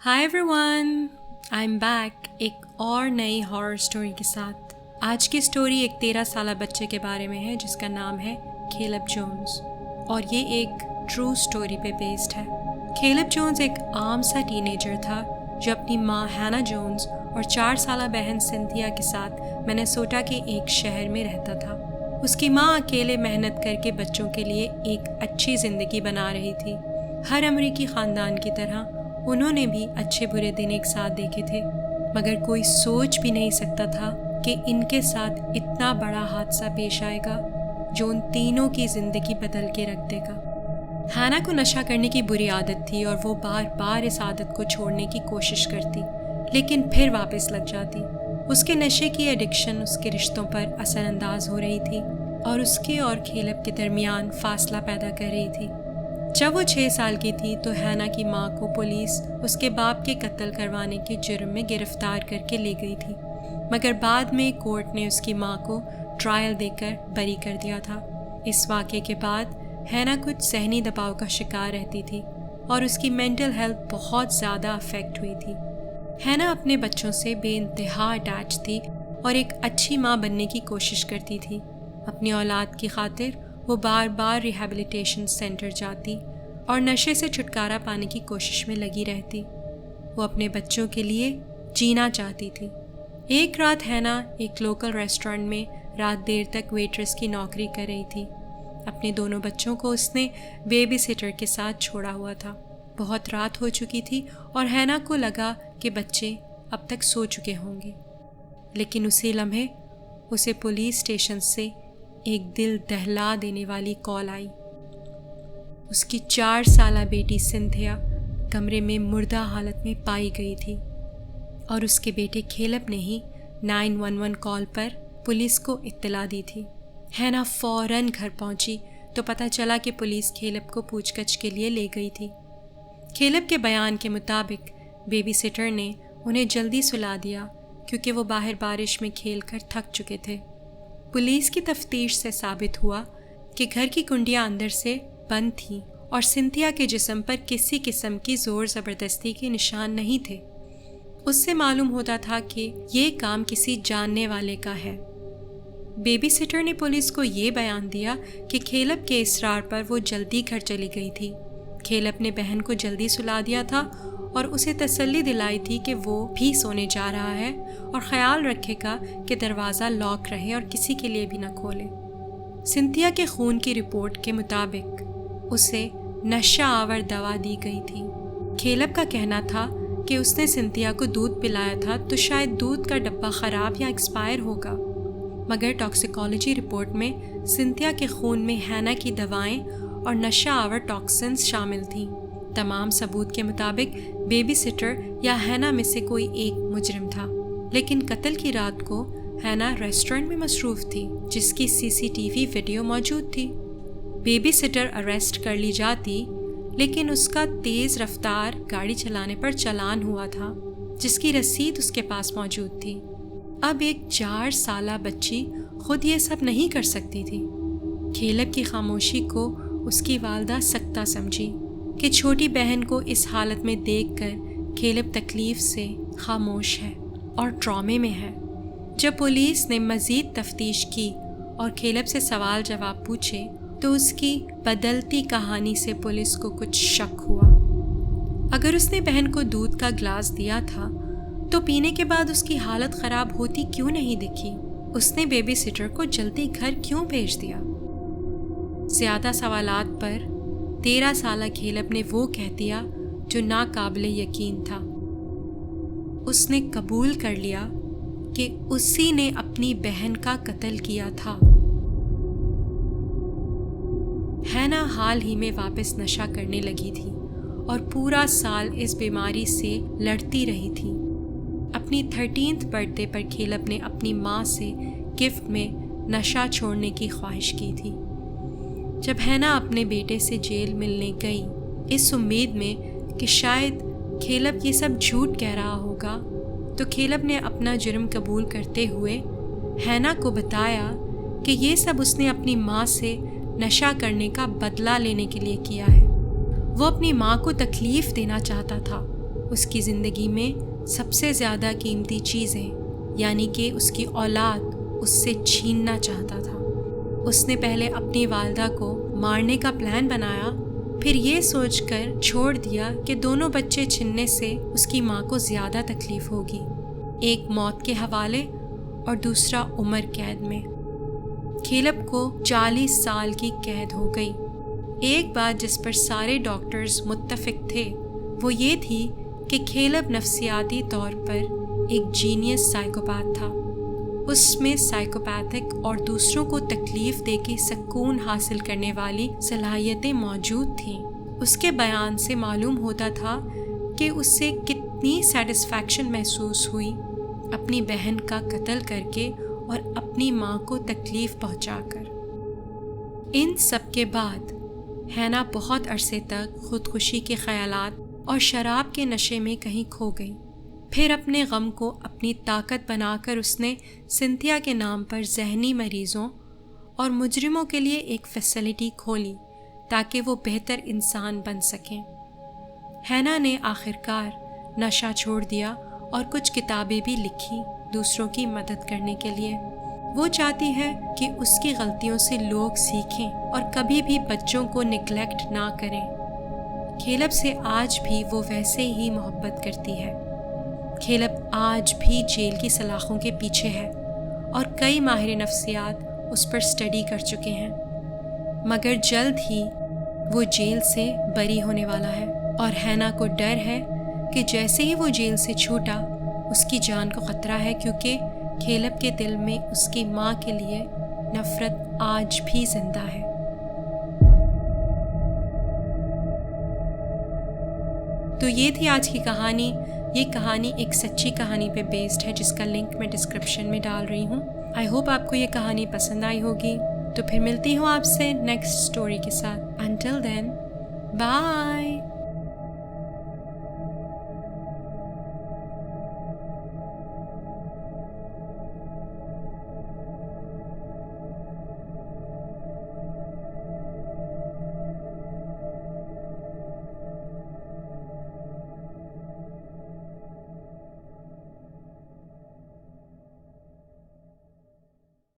Hi everyone, I am back एक और नई हॉरर स्टोरी के साथ। आज की स्टोरी एक 13 साल बच्चे के बारे में है जिसका नाम है कैलब जोन्स, और ये एक ट्रू स्टोरी पे बेस्ड है। कैलब जोन्स एक आम सा टीनेजर था जो अपनी माँ हैना जोन्स और 4 साल बहन सिंथिया के साथ मिनेसोटा के एक शहर में रहता था। उसकी माँ अकेले मेहनत करके बच्चों के लिए एक अच्छी ज़िंदगी बना रही थी। हर अमरीकी ख़ानदान की तरह उन्होंने भी अच्छे बुरे दिन एक साथ देखे थे, मगर कोई सोच भी नहीं सकता था कि इनके साथ इतना बड़ा हादसा पेश आएगा जो उन तीनों की ज़िंदगी बदल के रख देगा। हैना को नशा करने की बुरी आदत थी और वो बार बार इस आदत को छोड़ने की कोशिश करती, लेकिन फिर वापस लग जाती। उसके नशे की एडिक्शन उसके रिश्तों पर असरअंदाज हो रही थी और उसके और कैलब के दरमियान फासला पैदा कर रही थी। जब वो 6 साल की थी तो हैना की माँ को पुलिस उसके बाप के कत्ल करवाने के जुर्म में गिरफ्तार करके ले गई थी, मगर बाद में कोर्ट ने उसकी माँ को ट्रायल देकर बरी कर दिया था। इस वाक़े के बाद हैना कुछ ज़हनी दबाव का शिकार रहती थी और उसकी मेंटल हेल्थ बहुत ज़्यादा अफेक्ट हुई थी। हैना अपने बच्चों से बेइंतहा अटैच थी और एक अच्छी माँ बनने की कोशिश करती थी। अपनी औलाद की खातिर वो बार बार रिहैबिलिटेशन सेंटर जाती और नशे से छुटकारा पाने की कोशिश में लगी रहती। वो अपने बच्चों के लिए जीना चाहती थी। एक रात हैना एक लोकल रेस्टोरेंट में रात देर तक वेट्रेस की नौकरी कर रही थी। अपने दोनों बच्चों को उसने बेबी सिटर के साथ छोड़ा हुआ था। बहुत रात हो चुकी थी और हैना को लगा कि बच्चे अब तक सो चुके होंगे, लेकिन उसी लम्हे उसे पुलिस स्टेशन से एक दिल दहला देने वाली कॉल आई। उसकी 4 साला बेटी सिंथिया कमरे में मुर्दा हालत में पाई गई थी और उसके बेटे कैलब ने ही 911 कॉल पर पुलिस को इत्तला दी थी। हैना फ़ौरन घर पहुंची तो पता चला कि पुलिस कैलब को पूछताछ के लिए ले गई थी। कैलब के बयान के मुताबिक बेबी सिटर ने उन्हें जल्दी सुला दिया क्योंकि वो बाहर बारिश में खेलकर थक चुके थे। पुलिस की तफ्तीश से साबित हुआ कि घर की कुंडियां अंदर से बंद थीं और सिंथिया के जिस्म पर किसी किस्म की ज़ोर ज़बरदस्ती के निशान नहीं थे। उससे मालूम होता था कि ये काम किसी जानने वाले का है। बेबी सिटर ने पुलिस को ये बयान दिया कि कैलब के इसरार पर वो जल्दी घर चली गई थी। कैलब ने बहन को जल्दी सुला दिया था और उसे तसल्ली दिलाई थी कि वो भी सोने जा रहा है और ख्याल रखेगा कि दरवाज़ा लॉक रहे और किसी के लिए भी न खोले। सिंथिया के खून की रिपोर्ट के मुताबिक उसे नशा आवर दवा दी गई थी। कैलब का कहना था कि उसने सिंथिया को दूध पिलाया था तो शायद दूध का डब्बा ख़राब या एक्सपायर होगा, मगर टॉक्सिकोलॉजी रिपोर्ट में सिंथिया के खून में हैना की दवाएं और नशा आवर टॉक्सिन्स शामिल थीं। तमाम सबूत के मुताबिक बेबी सिटर या हैना में से कोई एक मुजरिम था, लेकिन कत्ल की रात को हैना रेस्टोरेंट में मसरूफ़ थी जिसकी सीसीटीवी वीडियो मौजूद थी। बेबी सिटर अरेस्ट कर ली जाती, लेकिन उसका तेज़ रफ्तार गाड़ी चलाने पर चालान हुआ था जिसकी रसीद उसके पास मौजूद थी। अब एक 4 साला बच्ची खुद ये सब नहीं कर सकती थी। कैलब की खामोशी को उसकी वालदा सख्ता समझी कि छोटी बहन को इस हालत में देखकर कैलब तकलीफ़ से खामोश है और ट्रॉमे में है। जब पुलिस ने मज़ीद तफ्तीश की और कैलब से सवाल जवाब पूछे तो उसकी बदलती कहानी से पुलिस को कुछ शक हुआ। अगर उसने बहन को दूध का गिलास दिया था तो पीने के बाद उसकी हालत ख़राब होती क्यों नहीं दिखी? उसने बेबी सिटर को जल्दी घर क्यों भेज दिया? ज़्यादा सवालात पर 13 साला कैलब ने वो कह दिया जो नाकाबिले यकीन था। उसने कबूल कर लिया कि उसी ने अपनी बहन का कत्ल किया था। हैना हाल ही में वापस नशा करने लगी थी और पूरा साल इस बीमारी से लड़ती रही थी। अपनी 13th बर्थडे पर कैलब ने अपनी माँ से गिफ्ट में नशा छोड़ने की ख्वाहिश की थी। जब हैना अपने बेटे से जेल मिलने गई इस उम्मीद में कि शायद कैलब ये सब झूठ कह रहा होगा, तो कैलब ने अपना जुर्म कबूल करते हुए हैना को बताया कि ये सब उसने अपनी माँ से नशा करने का बदला लेने के लिए किया है। वो अपनी माँ को तकलीफ़ देना चाहता था اس کی زندگی میں سب سے زیادہ قیمتی چیزیں یعنی کہ اس کی اولاد اس سے چھیننا چاہتا تھا۔ اس نے پہلے اپنی والدہ کو مارنے کا پلان بنایا، پھر یہ سوچ کر چھوڑ دیا کہ دونوں بچے چھننے سے اس کی ماں کو زیادہ تکلیف ہوگی، ایک موت کے حوالے اور دوسرا عمر قید میں۔ کیلب کو 40 سال کی قید ہو گئی۔ ایک بات جس پر سارے ڈاکٹرز متفق تھے وہ یہ تھی کہ کیلب نفسیاتی طور پر ایک جینیس سائیکوپیتھ تھا۔ اس میں سائیکوپیتھک اور دوسروں کو تکلیف دے کے سکون حاصل کرنے والی صلاحیتیں موجود تھیں۔ اس کے بیان سے معلوم ہوتا تھا کہ اسے کتنی سیٹسفیکشن محسوس ہوئی اپنی بہن کا قتل کر کے اور اپنی ماں کو تکلیف پہنچا کر۔ ان سب کے بعد ہینا بہت عرصے تک خودکشی کے خیالات اور شراب کے نشے میں کہیں کھو گئی۔ پھر اپنے غم کو اپنی طاقت بنا کر اس نے سنتھیا کے نام پر ذہنی مریضوں اور مجرموں کے لیے ایک فیسلٹی کھولی تاکہ وہ بہتر انسان بن سکیں۔ ہینا نے آخرکار نشہ چھوڑ دیا اور کچھ کتابیں بھی لکھی دوسروں کی مدد کرنے کے لیے۔ وہ چاہتی ہے کہ اس کی غلطیوں سے لوگ سیکھیں اور کبھی بھی بچوں کو نگلیکٹ نہ کریں۔ کیلب سے آج بھی وہ ویسے ہی محبت کرتی ہے۔ کیلب آج بھی جیل کی سلاخوں کے پیچھے ہے اور کئی ماہر نفسیات اس پر اسٹڈی کر چکے ہیں، مگر جلد ہی وہ جیل سے بری ہونے والا ہے اور ہینا کو ڈر ہے کہ جیسے ہی وہ جیل سے چھوٹا اس کی جان کو خطرہ ہے، کیونکہ کیلب کے دل میں اس کی ماں کے لیے نفرت آج بھی زندہ ہے۔ تو یہ تھی آج کی کہانی۔ یہ کہانی ایک سچی کہانی پہ بیسڈ ہے جس کا لنک میں ڈسکرپشن میں ڈال رہی ہوں۔ آئی ہوپ آپ کو یہ کہانی پسند آئی ہوگی۔ تو پھر ملتی ہوں آپ سے نیکسٹ اسٹوری کے ساتھ۔ Until then, bye.